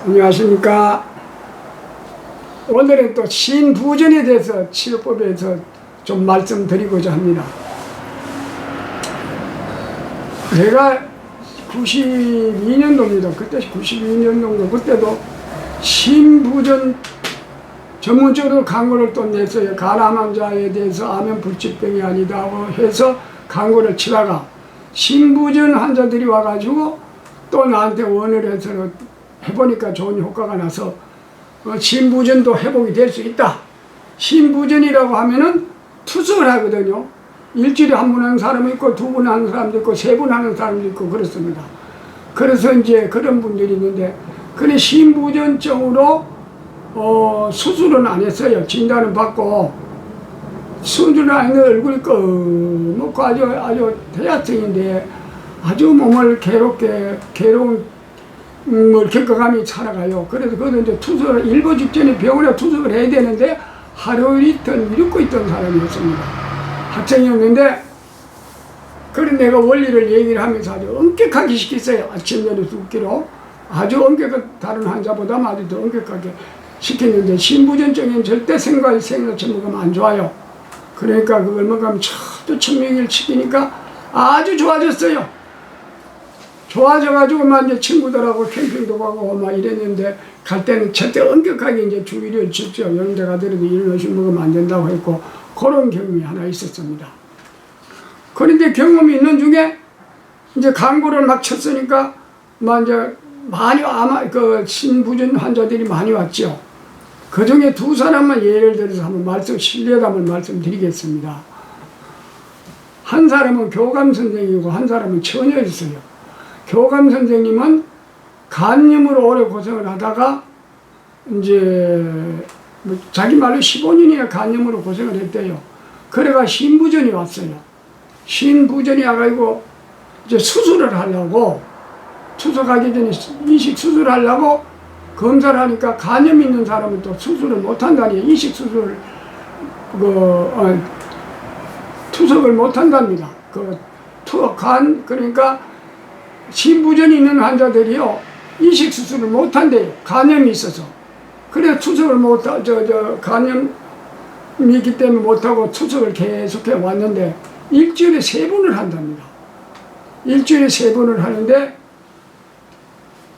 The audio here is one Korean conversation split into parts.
안녕하십니까. 오늘은 또 신부전에 대해서 치료법에 좀 말씀드리고자 합니다. 제가 92년도입니다. 그때 92년도인가 그때도 신부전 전문적으로 광고를 또 냈어요. 간암 환자에 대해서 암은 불치병이 아니다고 해서 광고를 치다가 신부전 환자들이 와가지고 또 나한테 원을 해서 해보니까 좋은 효과가 나서 신부전도 회복이 될 수 있다. 신부전이라고 하면은 투석을 하거든요. 일주일에 한 번 하는 사람이 있고 두 번 하는 사람도 있고 세 번 하는 사람도 있고 그렇습니다. 그래서 이제 그런 분들이 있는데 그래 신부전증으로 수술은 안 했어요. 진단은 받고 수술은 안 했는데 얼굴이 검고 아주 대학생인데 아주 몸을 괴로운 뭘 겪어가며 살아가요. 그래서 그것도 이제 투석을 일보 직전에 병원에 투석을 해야 되는데 하루 이틀 미루고 있던 사람이었습니다. 학생이었는데 그런 내가 원리를 얘기를 하면서 아주 엄격하게 시켰어요. 아침 저녁 2끼로 아주 엄격하게 다른 환자보다 아주 더 엄격하게 시켰는데 신부전증에는 절대 생과일 먹으면 안 좋아요. 그러니까 그걸 먹으면 저도 천명일 시키니까 아주 좋아졌어요. 좋아져가지고 막 이제 친구들하고 캠핑도 가고 막 이랬는데 갈 때는 절대 엄격하게 이제 주의를 줬죠. 이런 데 가더라도 이런 음식 먹으면 안 된다고 했고 그런 경험이 하나 있었습니다. 그런데 경험이 있는 중에 이제 광고를 막 쳤으니까 막 이제 많이 아마 그 신부전 환자들이 많이 왔죠. 그 중에 두 사람만 예를 들어서 한번 실례담을 말씀드리겠습니다. 한 사람은 교감 선생이고 한 사람은 처녀였어요. 교감 선생님은 간염으로 오래 고생을 하다가 이제 뭐 자기 말로 15년이나 간염으로 고생을 했대요. 그래가 신부전이 왔어요. 신부전이 와가지고 이제 수술을 하려고 투석하기 전에 이식 수술을 하려고 검사를 하니까 간염 있는 사람은 또 수술을 못 한다니 이식 수술을 투석을 못 한답니다. 그러니까 신부전이 있는 환자들이요 이식 수술을 못 한대요. 간염이 있어서. 그래서 투석을 간염이 있기 때문에 못하고 투석을 계속해 왔는데 일주일에 3번을 한답니다. 일주일에 3번을 하는데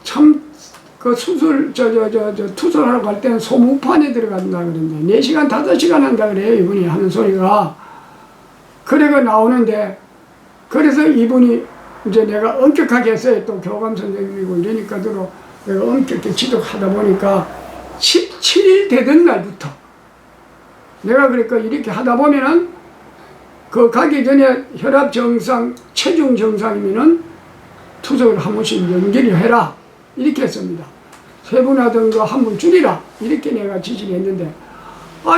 참 그 수술 투석하러 갈 때는 소무판에 들어간다 그러는데 4시간 5시간 한다 그래요. 이분이 하는 소리가. 그래가 나오는데 그래서 이분이 이제 내가 엄격하게 했어요. 또 교감 선생님이고 이러니까 내가 엄격하게 지도하다 보니까 17일 되던 날부터 내가 그러니까 이렇게 하다 보면은 그 가기 전에 혈압 정상, 체중 정상이면은 투석을 한 번씩 연기를 해라. 이렇게 했습니다. 3번 하던 거 한 번 줄이라. 이렇게 내가 지시를 했는데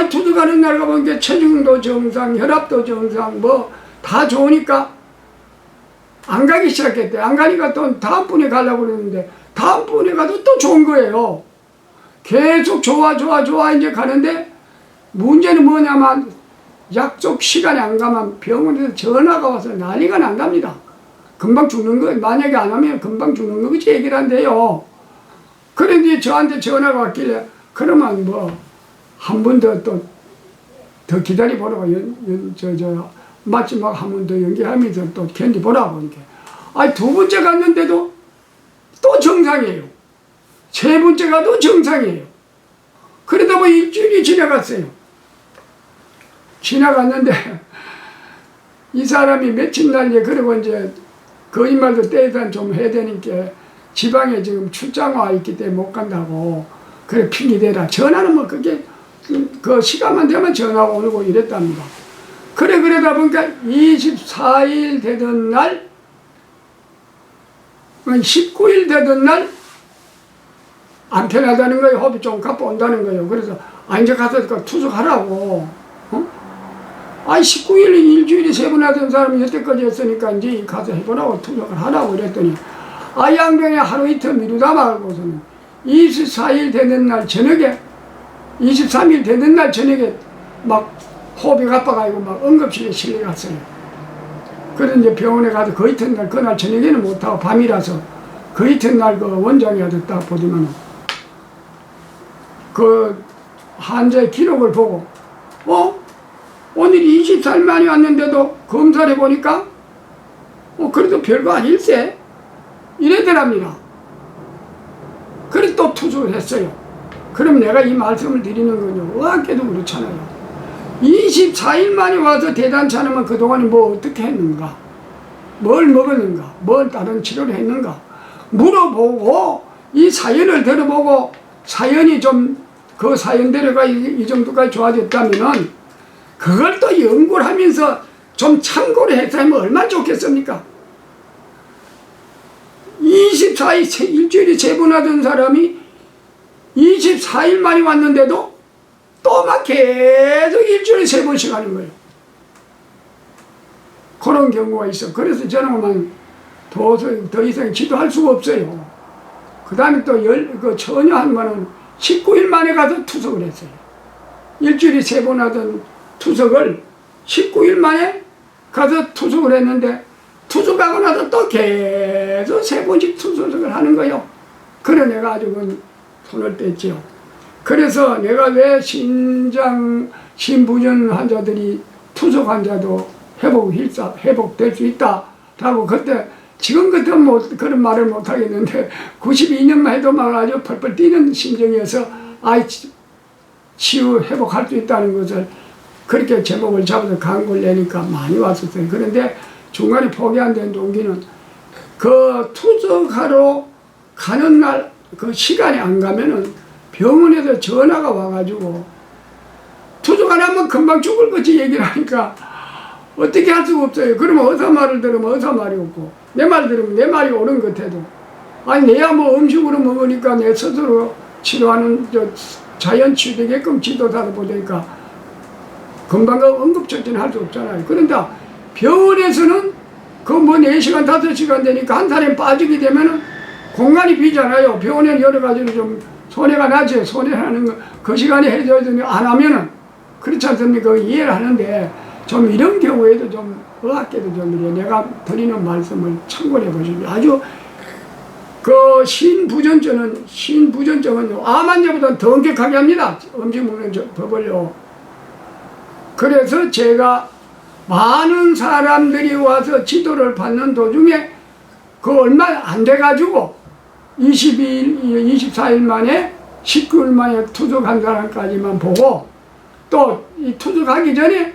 투석하는 날 가보니까 체중도 정상, 혈압도 정상 뭐 다 좋으니까 안 가기 시작했대. 안 가니까 또 다음번에 가려고 그랬는데 다음번에 가도 또 좋은 거예요. 계속 좋아 이제 가는데 문제는 뭐냐면 약속 시간에 안 가면 병원에서 전화가 와서 난리가 난답니다. 금방 죽는 거 만약에 안 하면 금방 죽는 거 그치 얘기를 한대요. 그런데 저한테 전화가 왔길래 그러면 뭐 한 번 더 기다려보라고 마지막 한 번 더 연기하면서 또 견디보라고 이렇게. 2번째 갔는데도 또 정상이에요. 3번째 가도 정상이에요. 그러다 보니 일주일이 지나갔어요. 지나갔는데 이 사람이 며칠 날 그러고 이제 거짓말도 떼다 좀 해야 되니까 지방에 지금 출장 와 있기 때문에 못 간다고 그래 핑계대라. 전화는 뭐 그게 그 시간만 되면 전화가 오고 이랬답니다. 그러다 보니까 24일 되던 날 19일 되던 날 안 편하다는 거예요. 호흡이 좀 가빠온다는 거예요. 그래서 이제 가서 투석하라고. 19일 일주일에 3번 하던 사람이 여태까지 했으니까 이제 가서 해보라고 투석을 하라고 그랬더니 양병에 하루 이틀 미루다 말고서는 24일 되는 날 저녁에 23일 되는 날 저녁에 막 호흡이 가빠가지고 막 응급실에 실려갔어요. 그래서 이제 병원에 가서 그 이튿날 그날 저녁에는 못하고 밤이라서 그 이튿날 그 원장이 딱 보더만 그 환자의 기록을 보고 오늘 24일 만에 왔는데도 검사를 해보니까 그래도 별거 아닐세 이래더랍니다. 그래서 또 투숙을 했어요. 그럼 내가 이 말씀을 드리는 건요, 의학계도 그렇잖아요. 24일 만에 와서 대단치 않으면 그동안에 뭐 어떻게 했는가, 뭘 먹었는가, 뭘 다른 치료를 했는가 물어보고 이 사연을 들어보고 사연이 좀 그 사연대로가 이 정도까지 좋아졌다면은 그걸 또 연구를 하면서 좀 참고를 해서 하면 얼마나 좋겠습니까? 24일 일주일에 3번 하던 사람이 24일 만에 왔는데도 또 막 계속 일주일에 3번씩 하는 거예요. 그런 경우가 있어. 그래서 저는 더 이상 지도할 수가 없어요. 그 다음에 또 처녀 한 번은 19일 만에 가서 투석을 했어요. 일주일에 3번 하던 투석을 19일 만에 가서 투석을 했는데, 투석하고 나서 또 계속 3번씩 투석을 하는 거예요. 그래 내가 아주 손을 뗐죠. 그래서 내가 왜 신부전 환자들이 투석 환자도 회복될 수 있다라고 그때 지금 같으면 그런 말을 못 하겠는데 92년만 해도 막 아주 펄펄 뛰는 심정이어서 치유 회복할 수 있다는 것을 그렇게 제목을 잡아서 광고를 내니까 많이 왔었어요. 그런데 중간에 포기 안 된 동기는 그 투석하러 가는 날 그 시간이 안 가면은 병원에서 전화가 와가지고 투석 안 하면 금방 죽을 것이 얘기를 하니까 어떻게 할 수가 없어요. 그러면 어서 말을 들으면 어서 말이 없고 내 말 들으면 내 말이 옳은 것 같아도 내야 뭐 음식으로 먹으니까 내 스스로 치료하는 자연 치유되게끔 지도사를 보니까 금방 응급처치는 할 수 없잖아요. 그런데 병원에서는 그 뭐 4시간 5시간 되니까 한 사람이 빠지게 되면은 공간이 비잖아요. 병원에는 여러 가지로 좀 손해가 나죠. 손해라는 거 그 시간에 해줘야 되는데 안 하면은 그렇지 않습니까? 이해를 하는데 좀 이런 경우에도 좀 의학계도 좀 이래 내가 드리는 말씀을 참고해 보시면 아주 그 신부전증은 암 환자보다 더 엄격하게 합니다. 음식 먹는 법을요. 그래서 제가 많은 사람들이 와서 지도를 받는 도중에 그 얼마 안 돼가지고 24일 만에 19일 만에 투숙한 사람까지만 보고 또 이 투숙하기 전에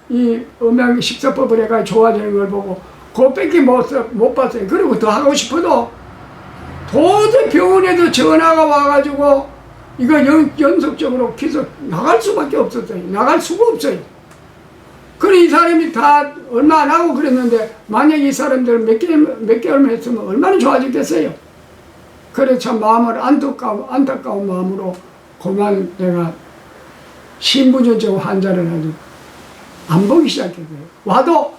이 음양식사법을 해가 좋아지는 걸 보고 그것밖에 못 봤어요. 그리고 더 하고 싶어도 도저히 병원에서 전화가 와가지고 이거 연속적으로 계속 나갈 수밖에 없었어요. 나갈 수가 없어요. 그래 이 사람이 다 얼마 안 하고 그랬는데 만약에 이 사람들 몇 개월만 했으면 얼마나 좋아졌겠어요. 그래 참 마음을 안타까운 마음으로 그만 내가 신부전증 환자를 아주 안 보기 시작했어요. 와도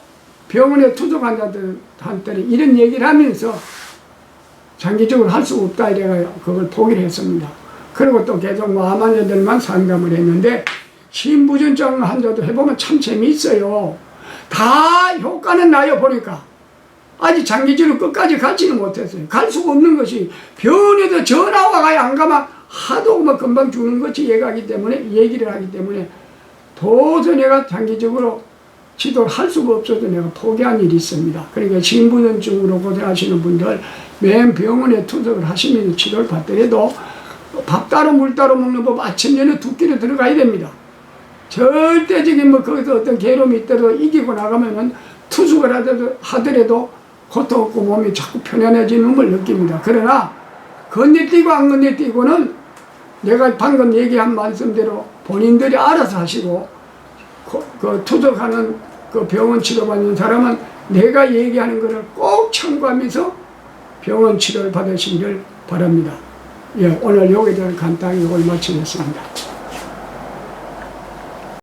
병원에 투숙 환자들한테는 이런 얘기를 하면서 장기적으로 할 수가 없다 이래가 그걸 포기를 했습니다. 그리고 또 계속 암 환자들만 상담을 했는데 신부전증 환자도 해보면 참 재미있어요. 다 효과는 나요 보니까. 아직 장기적으로 끝까지 가지는 못했어요. 갈 수가 없는 것이 병원에서 전화가 가야 안 가면 하도 막 금방 죽는 것이 얘기를 하기 때문에 도저히 내가 장기적으로 지도를 할 수가 없어서 내가 포기한 일이 있습니다. 그러니까 신부전증으로 고생하시는 분들 맨 병원에 투석을 하시면서 치료를 받더라도 밥 따로 물 따로 먹는 법 아침 전에 2끼를 들어가야 됩니다. 절대적인 거기서 어떤 괴로움이 있더라도 이기고 나가면은 투숙을 하더라도 고통 없고 몸이 자꾸 편안해지는 걸 느낍니다. 그러나 건네뛰고 안 건네뛰고는 내가 방금 얘기한 말씀대로 본인들이 알아서 하시고 그 투석하는 그 병원 치료받는 사람은 내가 얘기하는 것을 꼭 참고하면서 병원 치료를 받으시기를 바랍니다. 예, 오늘 여기에 대한 간단히 이걸 마치겠습니다.